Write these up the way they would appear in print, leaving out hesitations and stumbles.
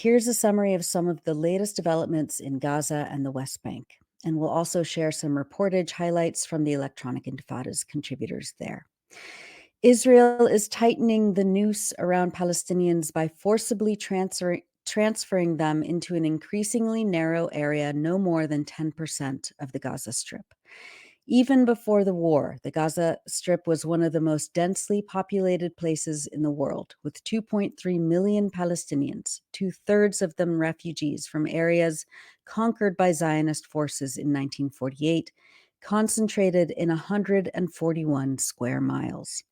Here's a summary of some of the latest developments in Gaza and the West Bank, and we'll also share some reportage highlights from the Electronic Intifada's contributors there. Israel is tightening the noose around Palestinians by forcibly transferring them into an increasingly narrow area no more than 10% of the Gaza Strip. Even before the war, the Gaza Strip was one of the most densely populated places in the world, with 2.3 million Palestinians, two-thirds of them refugees from areas conquered by Zionist forces in 1948, concentrated in 141 square miles.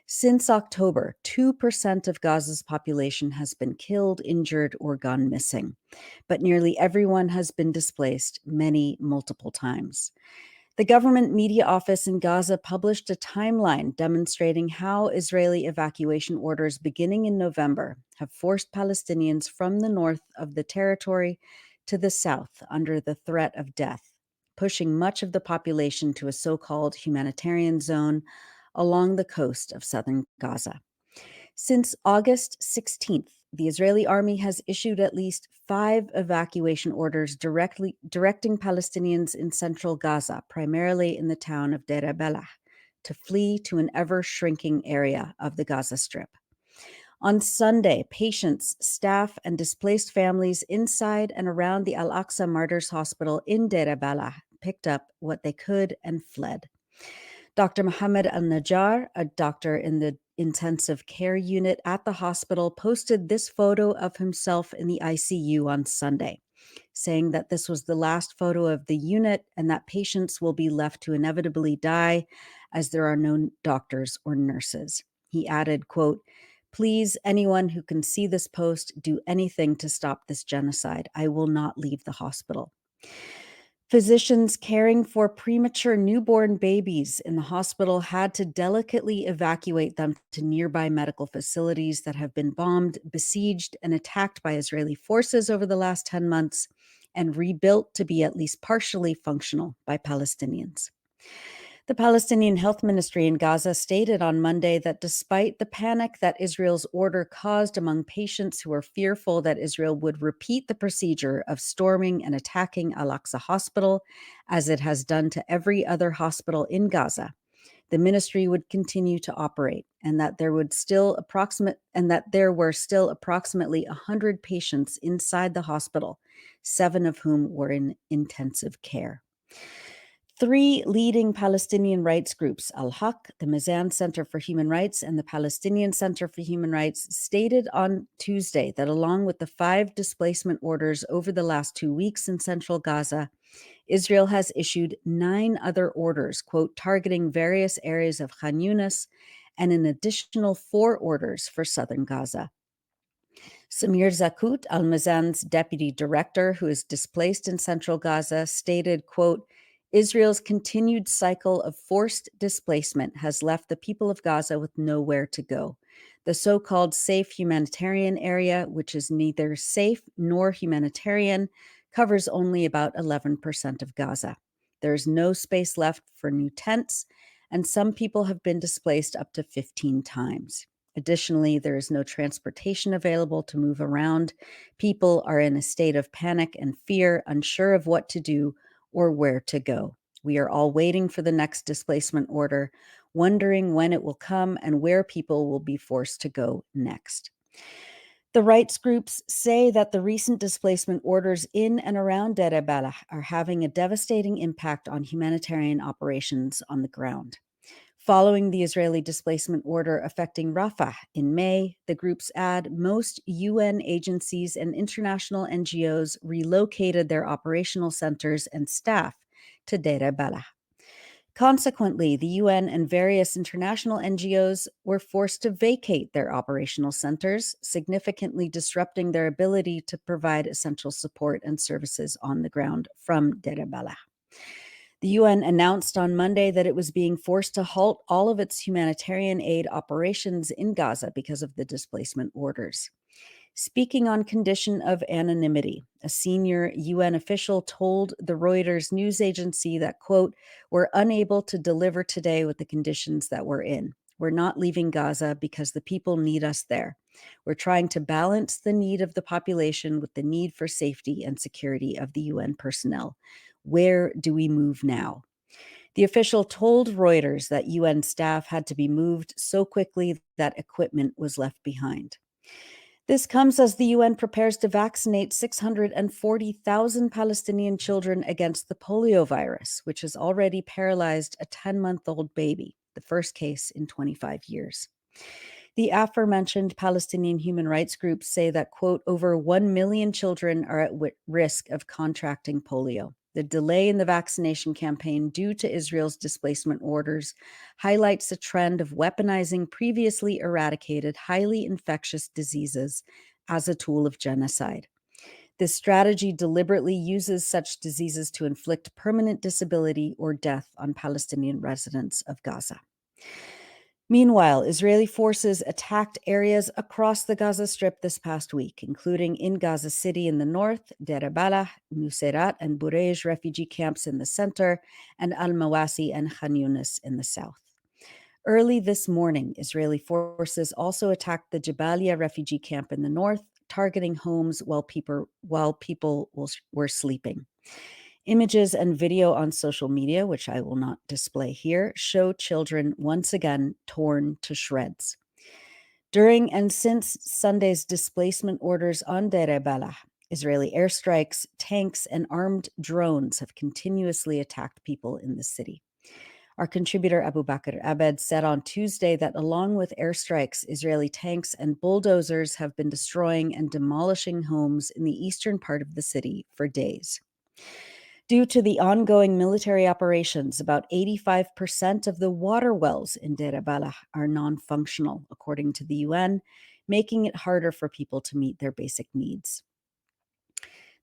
Since October, 2% of Gaza's population has been killed, injured, or gone missing, but nearly everyone has been displaced, many multiple times. The government media office in Gaza published a timeline demonstrating how Israeli evacuation orders beginning in November have forced Palestinians from the north of the territory to the south under the threat of death, pushing much of the population to a so-called humanitarian zone along the coast of southern Gaza. Since August 16th, the Israeli army has issued at least 5 evacuation orders directing Palestinians in central Gaza, primarily in the town of Deir Balah, to flee to an ever-shrinking area of the Gaza Strip. On Sunday, patients, staff, and displaced families inside and around the Al-Aqsa Martyrs Hospital in Deir Balah picked up what they could and fled. Dr. Mohammed al-Najjar, a doctor in the intensive care unit at the hospital, posted this photo of himself in the ICU on Sunday, saying that this was the last photo of the unit and that patients will be left to inevitably die as there are no doctors or nurses. He added, quote, "Please, anyone who can see this post, do anything to stop this genocide. I will not leave the hospital." Physicians caring for premature newborn babies in the hospital had to delicately evacuate them to nearby medical facilities that have been bombed, besieged, and attacked by Israeli forces over the last 10 months and rebuilt to be at least partially functional by Palestinians. The Palestinian Health Ministry in Gaza stated on Monday that despite the panic that Israel's order caused among patients who were fearful that Israel would repeat the procedure of storming and attacking Al-Aqsa Hospital, as it has done to every other hospital in Gaza, the ministry would continue to operate, and that there were still approximately 100 patients inside the hospital, 7 of whom were in intensive care. 3 leading Palestinian rights groups, Al-Haq, the Mizan Center for Human Rights, and the Palestinian Center for Human Rights, stated on Tuesday that along with the 5 displacement orders over the last 2 weeks in central Gaza, Israel has issued 9 other orders, quote, targeting various areas of Khan Yunis, and an additional 4 orders for southern Gaza. Samir Zakut, Al-Mizan's deputy director, who is displaced in central Gaza, stated, quote, Israel's continued cycle of forced displacement has left the people of Gaza with nowhere to go. The so-called safe humanitarian area, which is neither safe nor humanitarian, covers only about 11% of Gaza. There is no space left for new tents, and some people have been displaced up to 15 times. Additionally, there is no transportation available to move around. People are in a state of panic and fear, unsure of what to do or where to go. We are all waiting for the next displacement order, wondering when it will come and where people will be forced to go next. The rights groups say that the recent displacement orders in and around Deir Balah are having a devastating impact on humanitarian operations on the ground. Following the Israeli displacement order affecting Rafah in May, the groups add most UN agencies and international NGOs relocated their operational centers and staff to Deir Balah. Consequently, the UN and various international NGOs were forced to vacate their operational centers, significantly disrupting their ability to provide essential support and services on the ground from Deir Balah. The UN announced on Monday that it was being forced to halt all of its humanitarian aid operations in Gaza because of the displacement orders. Speaking on condition of anonymity, a senior UN official told the Reuters news agency that, quote, we're unable to deliver today with the conditions that we're in. We're not leaving Gaza because the people need us there. We're trying to balance the need of the population with the need for safety and security of the UN personnel. Where do we move now? The official told Reuters that UN staff had to be moved so quickly that equipment was left behind. This comes as the UN prepares to vaccinate 640,000 Palestinian children against the polio virus, which has already paralyzed a 10-month-old baby, the first case in 25 years. The aforementioned Palestinian human rights groups say that, quote, over 1 million children are at risk of contracting polio. The delay in the vaccination campaign due to Israel's displacement orders highlights a trend of weaponizing previously eradicated, highly infectious diseases as a tool of genocide. This strategy deliberately uses such diseases to inflict permanent disability or death on Palestinian residents of Gaza. Meanwhile, Israeli forces attacked areas across the Gaza Strip this past week, including in Gaza City in the north, Deir al-Balah, Nuseirat, and Bureij refugee camps in the center, and Al-Mawasi and Khan Yunis in the south. Early this morning, Israeli forces also attacked the Jabalia refugee camp in the north, targeting homes while people were sleeping. Images and video on social media, which I will not display here, show children once again torn to shreds. During and since Sunday's displacement orders on Deir al-Balah, Israeli airstrikes, tanks, and armed drones have continuously attacked people in the city. Our contributor Abu Bakr Abed said on Tuesday that along with airstrikes, Israeli tanks and bulldozers have been destroying and demolishing homes in the eastern part of the city for days. Due to the ongoing military operations, about 85% of the water wells in Deir al-Balah are non-functional, according to the UN, making it harder for people to meet their basic needs.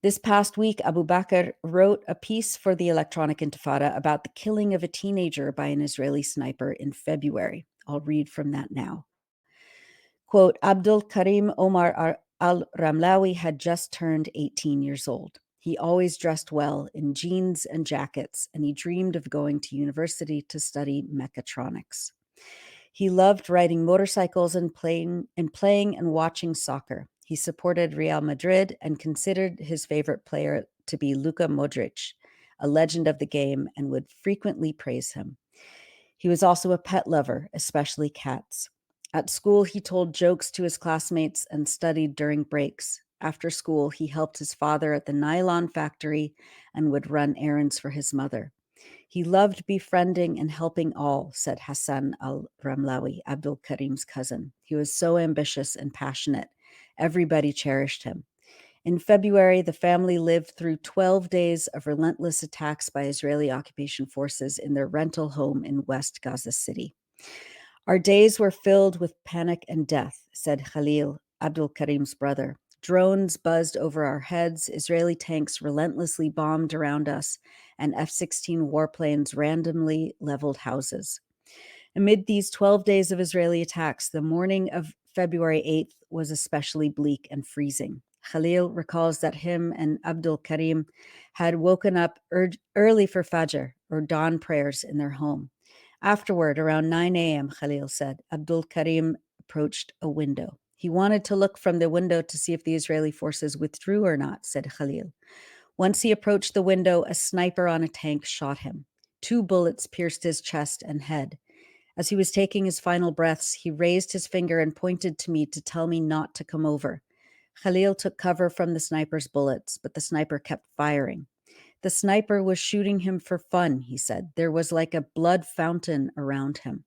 This past week, Abu Bakr wrote a piece for the Electronic Intifada about the killing of a teenager by an Israeli sniper in February. I'll read from that now. Quote, 𝐓𝐡𝐞 𝐄𝐥𝐿 𝐈𝐧𝐭𝐫𝐿 had just turned 18 years old. He always dressed well in jeans and jackets, and he dreamed of going to university to study mechatronics. He loved riding motorcycles and playing and watching soccer. He supported Real Madrid and considered his favorite player to be Luka Modric, a legend of the game, and would frequently praise him. He was also a pet lover, especially cats. At school, he told jokes to his classmates and studied during breaks. After school, he helped his father at the nylon factory and would run errands for his mother. He loved befriending and helping all, said Hassan al-Ramlawi, Abdul Karim's cousin. He was so ambitious and passionate. Everybody cherished him. In February, the family lived through 12 days of relentless attacks by Israeli occupation forces in their rental home in West Gaza City. Our days were filled with panic and death, said Khalil, Abdul Karim's brother. Drones buzzed over our heads, Israeli tanks relentlessly bombed around us, and F-16 warplanes randomly leveled houses. Amid these 12 days of Israeli attacks, the morning of February 8th was especially bleak and freezing. Khalil recalls that him and Abdul Karim had woken up early for Fajr, or dawn prayers, in their home. Afterward, around 9 a.m., Khalil said, Abdul Karim approached a window. He wanted to look from the window to see if the Israeli forces withdrew or not, said Khalil. Once he approached the window, a sniper on a tank shot him. 2 bullets pierced his chest and head. As he was taking his final breaths, he raised his finger and pointed to me to tell me not to come over. Khalil took cover from the sniper's bullets, but the sniper kept firing. The sniper was shooting him for fun, he said. There was like a blood fountain around him.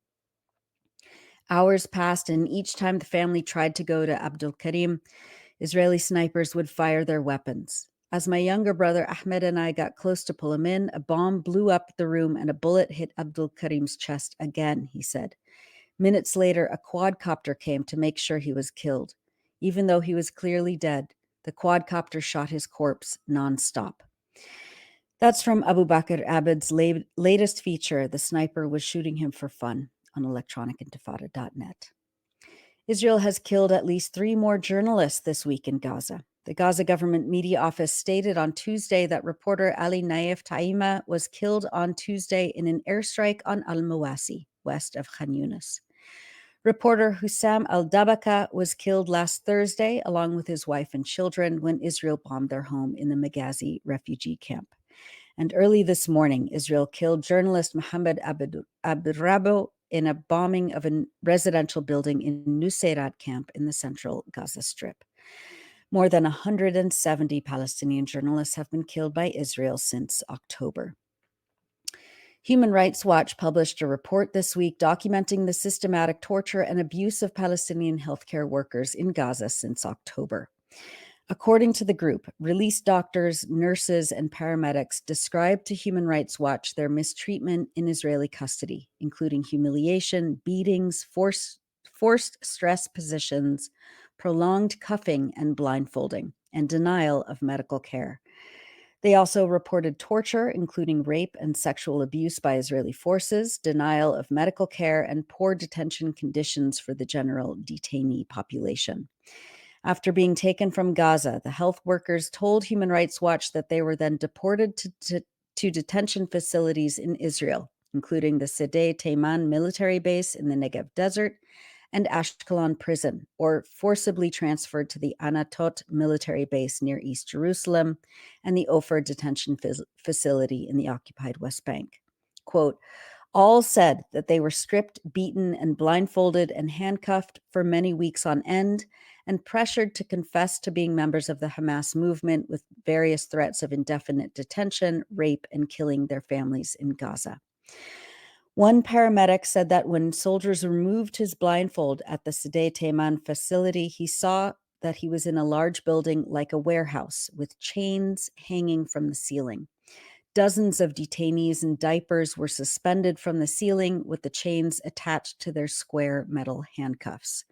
Hours passed, and each time the family tried to go to Abdul Karim, Israeli snipers would fire their weapons. As my younger brother Ahmed and I got close to pull him in, a bomb blew up the room and a bullet hit Abdul Karim's chest again, he said. Minutes later, a quadcopter came to make sure he was killed. Even though he was clearly dead, the quadcopter shot his corpse nonstop. That's from Abu Bakr Abed's latest feature, The Sniper Was Shooting Him for Fun, on electronicintifada.net. Israel has killed at least 3 more journalists this week in Gaza. The Gaza government media office stated on Tuesday that reporter Ali Naif Taima was killed on Tuesday in an airstrike on Al-Mawasi, west of Khan Yunis. Reporter Hussam al-Dabaka was killed last Thursday along with his wife and children when Israel bombed their home in the Maghazi refugee camp. And early this morning, Israel killed journalist Mohammed Abrabo in a bombing of a residential building in Nuseirat camp in the central Gaza Strip. More than 170 Palestinian journalists have been killed by Israel since October. Human Rights Watch published a report this week documenting the systematic torture and abuse of Palestinian healthcare workers in Gaza since October. According to the group, released doctors, nurses, and paramedics described to Human Rights Watch their mistreatment in Israeli custody, including humiliation, beatings, forced stress positions, prolonged cuffing and blindfolding, and denial of medical care. They also reported torture, including rape and sexual abuse by Israeli forces, denial of medical care, and poor detention conditions for the general detainee population. After being taken from Gaza, the health workers told Human Rights Watch that they were then deported to detention facilities in Israel, including the Sde Teiman military base in the Negev desert and Ashkelon prison, or forcibly transferred to the Anatot military base near East Jerusalem and the Ofer detention facility in the occupied West Bank. Quote, all said that they were stripped, beaten, and blindfolded and handcuffed for many weeks on end and pressured to confess to being members of the Hamas movement with various threats of indefinite detention, rape, and killing their families in Gaza. One paramedic said that when soldiers removed his blindfold at the Sde Teiman facility, he saw that he was in a large building like a warehouse with chains hanging from the ceiling. Dozens of detainees in diapers were suspended from the ceiling with the chains attached to their square metal handcuffs.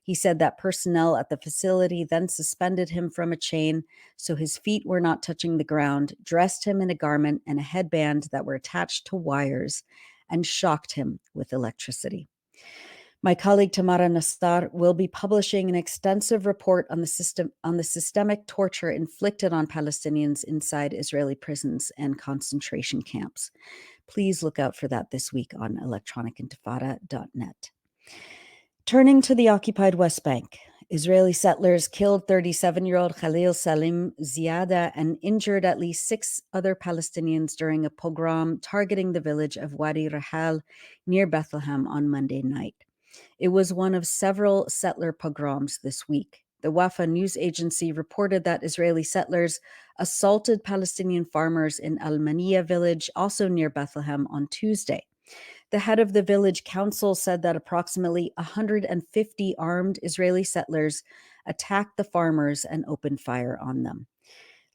He said that personnel at the facility then suspended him from a chain so his feet were not touching the ground, dressed him in a garment and a headband that were attached to wires, and shocked him with electricity. My colleague Tamara Nassar will be publishing an extensive report on the systemic torture inflicted on Palestinians inside Israeli prisons and concentration camps. Please look out for that this week on electronicintifada.net. Turning to the occupied West Bank, Israeli settlers killed 37-year-old Khalil Salim Ziada and injured at least 6 other Palestinians during a pogrom targeting the village of Wadi Rahal near Bethlehem on Monday night. It was one of several settler pogroms this week. The Wafa news agency reported that Israeli settlers assaulted Palestinian farmers in Al-Maniya village, also near Bethlehem, on Tuesday. The head of the village council said that approximately 150 armed Israeli settlers attacked the farmers and opened fire on them.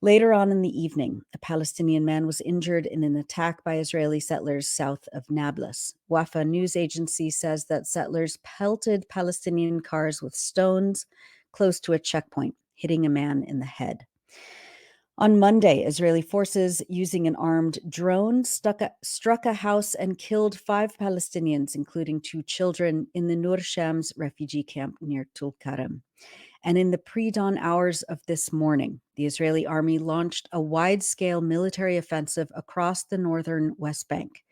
Later on in the evening, a Palestinian man was injured in an attack by Israeli settlers south of Nablus. Wafa news agency says that settlers pelted Palestinian cars with stones close to a checkpoint, hitting a man in the head. On Monday, Israeli forces using an armed drone struck a house and killed 5 Palestinians, including 2 children, in the Nur Shams refugee camp near Tulkarem. And in the pre-dawn hours of this morning, the Israeli army launched a wide-scale military offensive across the northern West Bank,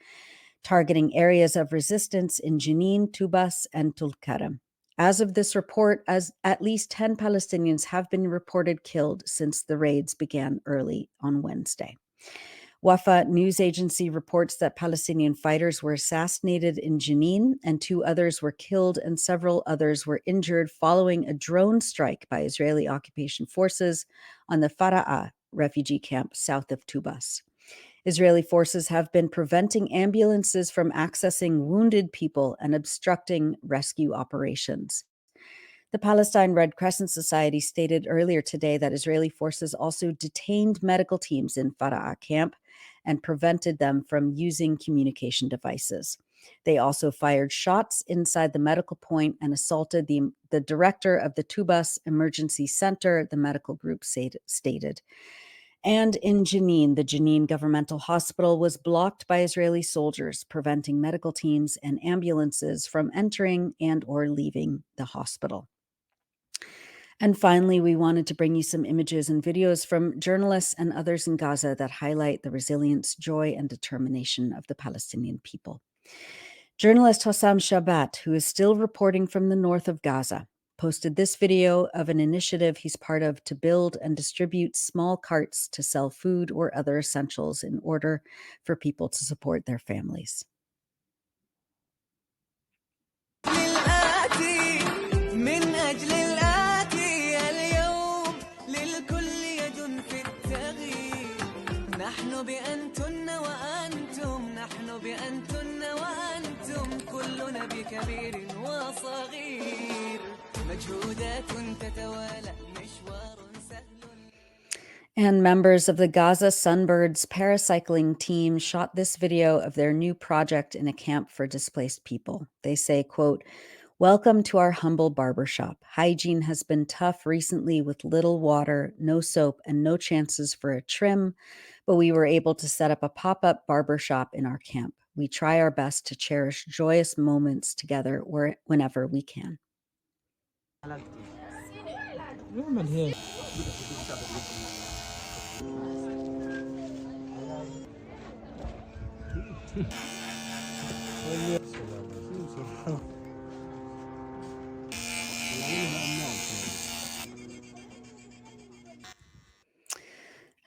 targeting areas of resistance in Jenin, Tubas, and Tulkarem. As of this report, at least 10 Palestinians have been reported killed since the raids began early on Wednesday. Wafa news agency reports that Palestinian fighters were assassinated in Jenin and 2 others were killed and several others were injured following a drone strike by Israeli occupation forces on the Fara'a refugee camp south of Tubas. Israeli forces have been preventing ambulances from accessing wounded people and obstructing rescue operations. The Palestine Red Crescent Society stated earlier today that Israeli forces also detained medical teams in Fara'a camp and prevented them from using communication devices. They also fired shots inside the medical point and assaulted the director of the Tubas Emergency Center, the medical group stated. And in Jenin, the Jenin Governmental Hospital was blocked by Israeli soldiers, preventing medical teams and ambulances from entering and or leaving the hospital. And finally, we wanted to bring you some images and videos from journalists and others in Gaza that highlight the resilience, joy, and determination of the Palestinian people. Journalist Hossam Shabat, who is still reporting from the north of Gaza, posted this video of an initiative he's part of to build and distribute small carts to sell food or other essentials in order for people to support their families. And members of the Gaza Sunbirds paracycling team shot this video of their new project in a camp for displaced people. They say, quote, "Welcome to our humble barbershop. Hygiene has been tough recently with little water, no soap, and no chances for a trim, but we were able to set up a pop-up barbershop in our camp. We try our best to cherish joyous moments together whenever we can."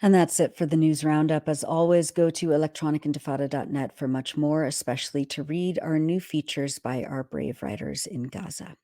And that's it for the news roundup. As always, go to electronicintifada.net for much more, especially to read our new features by our brave writers in Gaza.